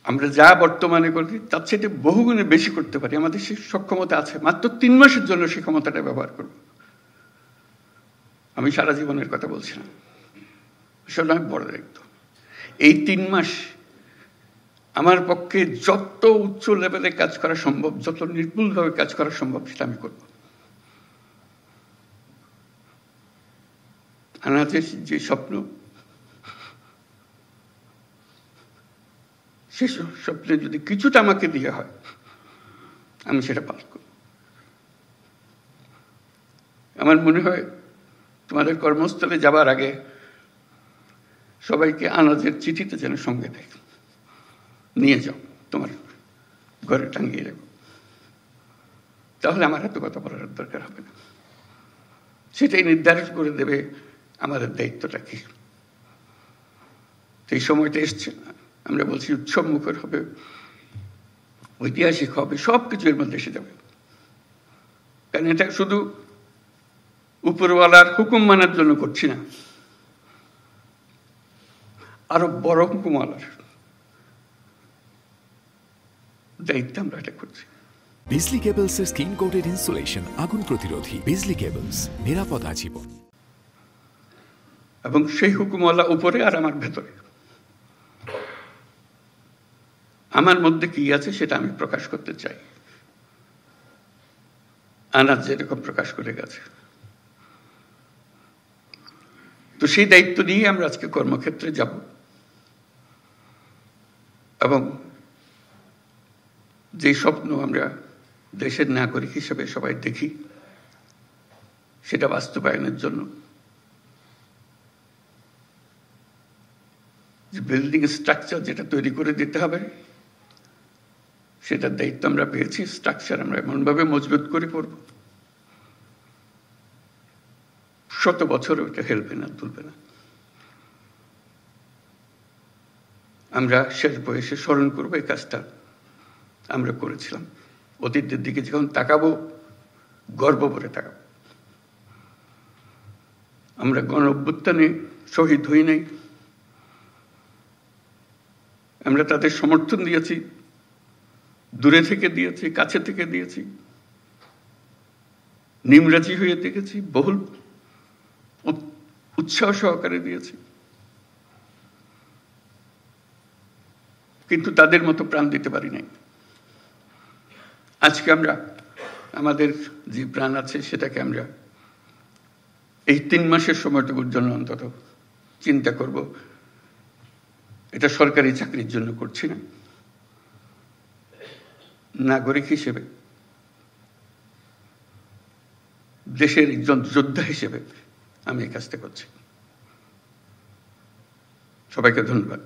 আমরা যা বর্তমানে করি তার চেয়ে বহুগুণে বেশি করতে পারি। আমাদের সে সক্ষমতা আছে। মাত্র 3 মাসের জন্য সেই ক্ষমতাটা ব্যবহার করব। আমি সারা জীবনের কথা বলছি না, আসলে অনেক বড় দায়িত্ব। এই 3 মাস আমার পক্ষে যত উচ্চ লেভেলে কাজ করা সম্ভব, যত নির্ভুলভাবে কাজ করা সম্ভব, সেটা আমি করব। আনাজের যে স্বপ্ন, সে স্বপ্নে যদি কিছুটা আমাকে দিয়ে হয়, আমি সেটা পালন করব। আমার মনে হয় তোমাদের কর্মস্থলে যাবার আগে সবাইকে আনাজের চিঠিতে যেন সঙ্গে দেয়, নিয়ে যাও, তোমার ঘরে টাঙিয়ে রাখো। তাহলে আমার এত কথা বলার দরকার হবে না। সেটাই নির্ধারণ করে দেবে আমাদের দায়িত্বটা কি। এই সময়টা এসছে, আমরা বলছি উৎসব মুখর হবে, ঐতিহাসিক হবে, সবকিছু এর মধ্যে এসে যাবে। কারণ এটা শুধু উপরওয়ালার হুকুম মানার জন্য করছি না, আরো বড় হুকুমওয়ালার দায়িত্ব আমরা এটা করছি। বিজলি কেবলস এর স্কিন কোটেড ইনসুলেশন আগুন প্রতিরোধী। বিজলি কেবলস, নিরাপদ আজীবন। এবং সেই হুকুমওয়ালা উপরে আর আমার ভেতরে, আমার মধ্যে কি আছে সেটা আমি প্রকাশ করতে চাই। আনাজ যেরকম প্রকাশ করে গেছে, তো সেই দায়িত্ব নিয়ে আমরা আজকে কর্মক্ষেত্রে যাব। এবং যে স্বপ্ন আমরা দেশের নাগরিক হিসেবে সবাই দেখি, সেটা বাস্তবায়নের জন্য যে বিল্ডিং স্ট্রাকচার যেটা তৈরি করে দিতে হবে, সেটার দায়িত্ব আমরা পেয়েছি। স্ট্রাকচার আমরা এমনভাবে মজবুত করে করব, 100 বছর ওটা হেলবে না, তুলবে না। আমরা শেষ বয়সে স্মরণ করবো এই কাজটা আমরা করেছিলাম। অতীতের দিকে যখন তাকাবো, গর্ব করে তাকাবো। আমরা গণ অভ্যুত্থানে শহীদ হই নাই, আমরা তাদের সমর্থন দিয়েছি, দূরে থেকে দিয়েছি, কাছে থেকে দিয়েছি, নিমরাজি হয়ে দেখেছি, বহুল উৎসাহ সহকারে দিয়েছি, কিন্তু তাদের মতো প্রাণ দিতে পারি নাই। আজকে আমরা আমাদের যে প্রাণ আছে সেটাকে আমরা এই 3 মাসের সময়টুকুর জন্য অন্তত চিন্তা করব। এটা সরকারি চাকরির জন্য করছি না, নাগরিক হিসেবে, দেশের একজন যোদ্ধা হিসেবে আমি এই কাজটা করছি। সবাইকে ধন্যবাদ।